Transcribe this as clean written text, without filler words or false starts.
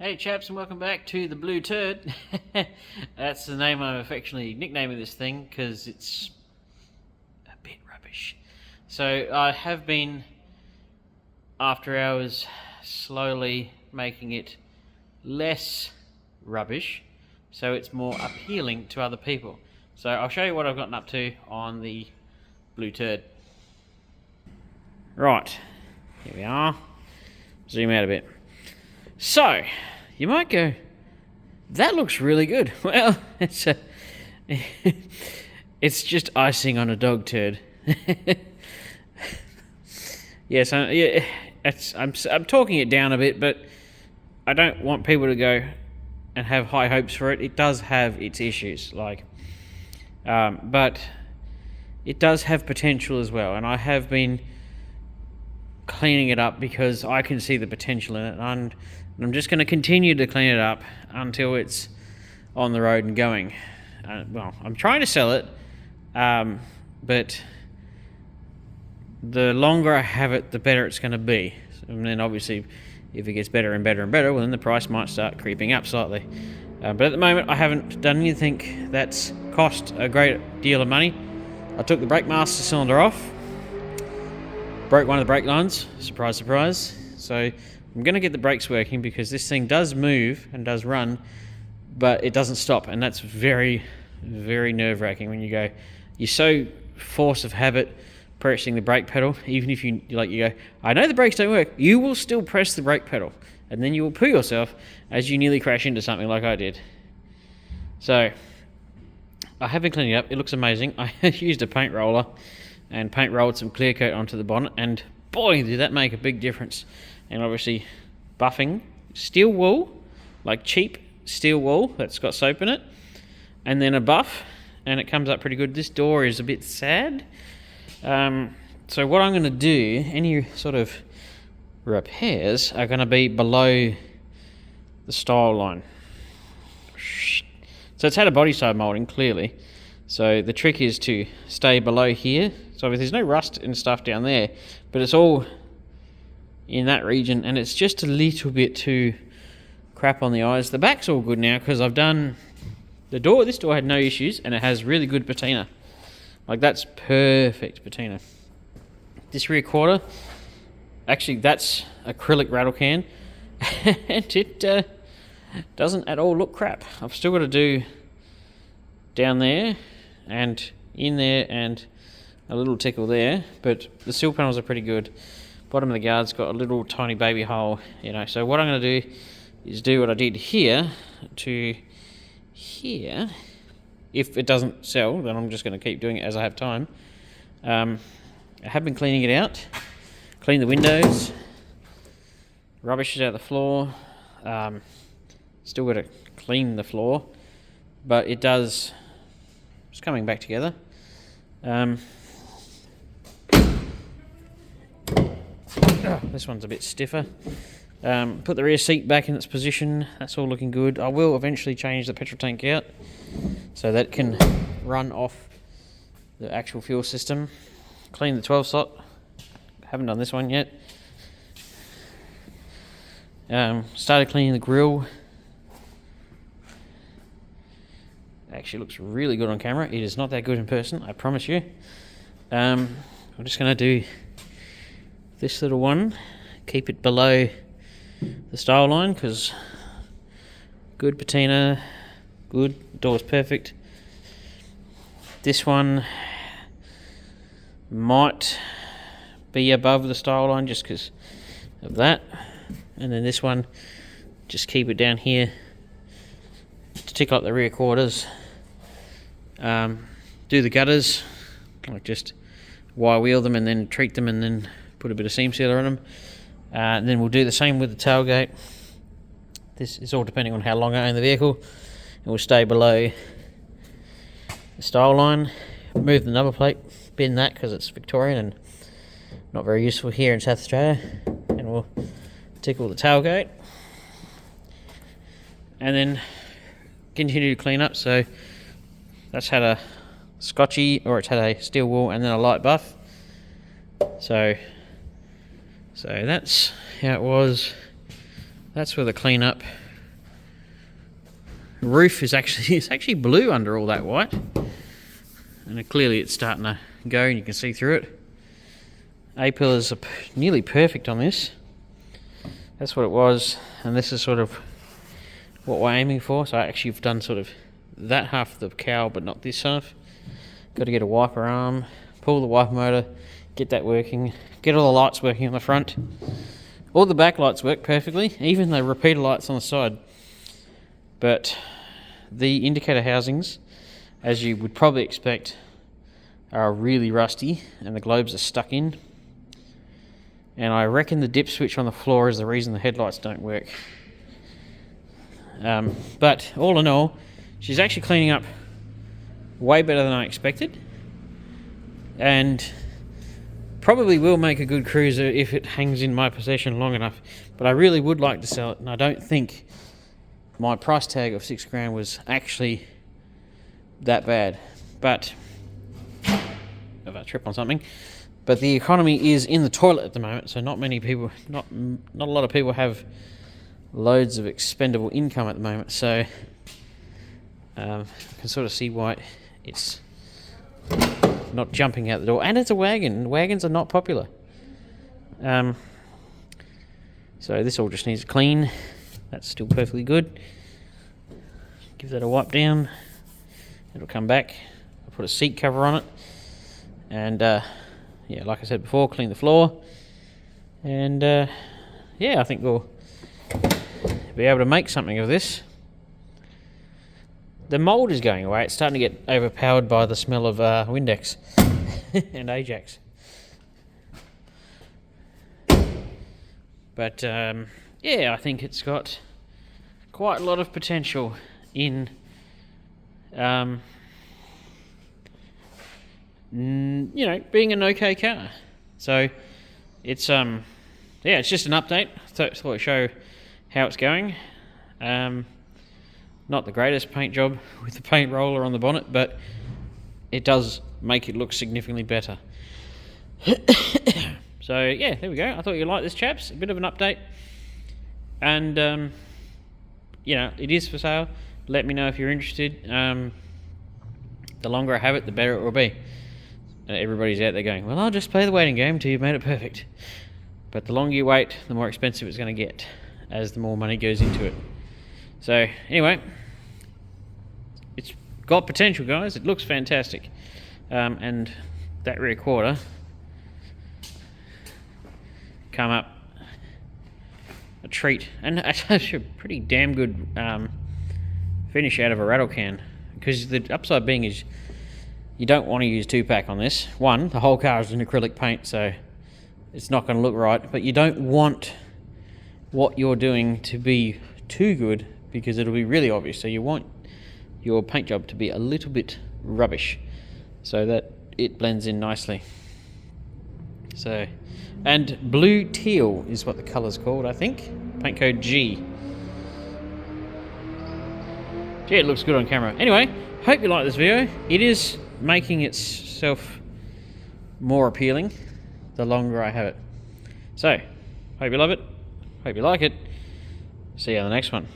Hey chaps, and welcome back to the Blue Turd. That's the name I'm affectionately nicknaming this thing because it's a bit rubbish. So I have been, after hours, slowly making it less rubbish so it's more appealing to other people. So I'll show you what I've gotten up to on the Blue Turd. Right, here we are. Zoom out a bit. So, you might go, that looks really good. Well, it's just icing on a dog turd. Yes, I'm talking it down a bit, but I don't want people to go and have high hopes for it. It does have its issues, but it does have potential as well, and I have been cleaning it up because I can see the potential in it, and I'm just going to continue to clean it up until it's on the road and going. Well, I'm trying to sell it, but the longer I have it, the better it's going to be. And then obviously, if it gets better and better and better, well, then the price might start creeping up slightly. But at the moment, I haven't done anything that's cost a great deal of money. I took the brake master cylinder off, broke one of the brake lines, surprise, surprise. So I'm going to get the brakes working because this thing does move and does run, but it doesn't stop, and that's very, very nerve-wracking when you're so force of habit pressing the brake pedal. Even if you go, I know the brakes don't work, you will still press the brake pedal, and then you will poo yourself as you nearly crash into something like I did. So I have been cleaning it up. It looks amazing. I used a paint roller and paint rolled some clear coat onto the bonnet, and boy, did that make a big difference. And obviously buffing steel wool, like cheap steel wool that's got soap in it, and then a buff, and it comes up pretty good. This door is a bit sad, so what I'm going to do, any sort of repairs are going to be below the style line. So it's had a body side moulding, clearly, so the trick is to stay below here. So there's no rust and stuff down there, but it's all in that region, and it's just a little bit too crap on the eyes. The back's all good now because I've done the door. This door had no issues, and it has really good patina. Like, that's perfect patina. This rear quarter, actually that's acrylic rattle can, and it doesn't at all look crap. I've still got to do down there and in there and a little tickle there, but the sill panels are pretty good. Bottom of the guard's got a little tiny baby hole, so what I'm going to do is do what I did here to here. If it doesn't sell, then I'm just going to keep doing it as I have time. I have been cleaning it out, clean the windows, rubbish is out of the floor, still got to clean the floor, but it's coming back together. This one's a bit stiffer. Put the rear seat back in its position. That's all looking good. I will eventually change the petrol tank out so that can run off the actual fuel system. Clean the 12 slot. Haven't done this one yet. Started cleaning the grille. Actually looks really good on camera. It is not that good in person, I promise you. I'm just going to do this little one, keep it below the style line because good patina, good, door's perfect. This one might be above the style line just because of that, and then this one, just keep it down here to tick up the rear quarters. Do the gutters, like just wire wheel them and then treat them and then put a bit of seam sealer on them. And then we'll do the same with the tailgate. This is all depending on how long I own the vehicle. It will stay below the style line. Move the number plate, bin that because it's Victorian and not very useful here in South Australia. And we'll tickle the tailgate. And then continue to clean up. So that's had a scotchy, or it's had a steel wool and then a light buff. So that's how it was. That's with a clean up. roof is actually it's actually blue under all that white, and clearly it's starting to go, and you can see through it. A-pillars are nearly perfect on this. That's what it was, and this is sort of what we're aiming for. So I actually have done sort of that half of the cowl, but not this half. Got to get a wiper arm, pull the wiper motor, get that working, get all the lights working on the front. All the back lights work perfectly, even the repeater lights on the side. But the indicator housings, as you would probably expect, are really rusty and the globes are stuck in. And I reckon the dip switch on the floor is the reason the headlights don't work. But all in all, she's actually cleaning up way better than I expected, and probably will make a good cruiser if it hangs in my possession long enough. But I really would like to sell it, and I don't think my price tag of $6,000 was actually that bad. But if I trip on something, but the economy is in the toilet at the moment, so not many people, not a lot of people have loads of expendable income at the moment. So I can sort of see why it's not jumping out the door. And it's a wagon. Wagons are not popular. So this all just needs a clean. That's still perfectly good. Give that a wipe down. It'll come back. I'll put a seat cover on it. And yeah, like I said before, clean the floor. And yeah, I think we'll be able to make something of this. The mould is going away. It's starting to get overpowered by the smell of Windex and Ajax. But yeah, I think it's got quite a lot of potential in you know, being an okay car. So it's yeah, it's just an update. Thought I'd show how it's going. Not the greatest paint job with the paint roller on the bonnet, but it does make it look significantly better. So yeah, there we go. I thought you'd like this, chaps. A bit of an update. And you know, it is for sale. Let me know if you're interested. The longer I have it, the better it will be. Everybody's out there going, well, I'll just play the waiting game till you've made it perfect. But the longer you wait, the more expensive it's going to get, as the more money goes into it. So anyway, it's got potential, guys. It looks fantastic. And that rear quarter come up a treat, and actually a pretty damn good finish out of a rattle can. Because the upside being is you don't want to use 2-pack on this. One, the whole car is in acrylic paint, so it's not going to look right. But you don't want what you're doing to be too good, because it'll be really obvious. So you want your paint job to be a little bit rubbish so that it blends in nicely. So, and blue teal is what the colour's called, I think. Paint code G. Yeah, it looks good on camera. Anyway, hope you like this video. It is making itself more appealing the longer I have it. So, hope you love it. Hope you like it. See you on the next one.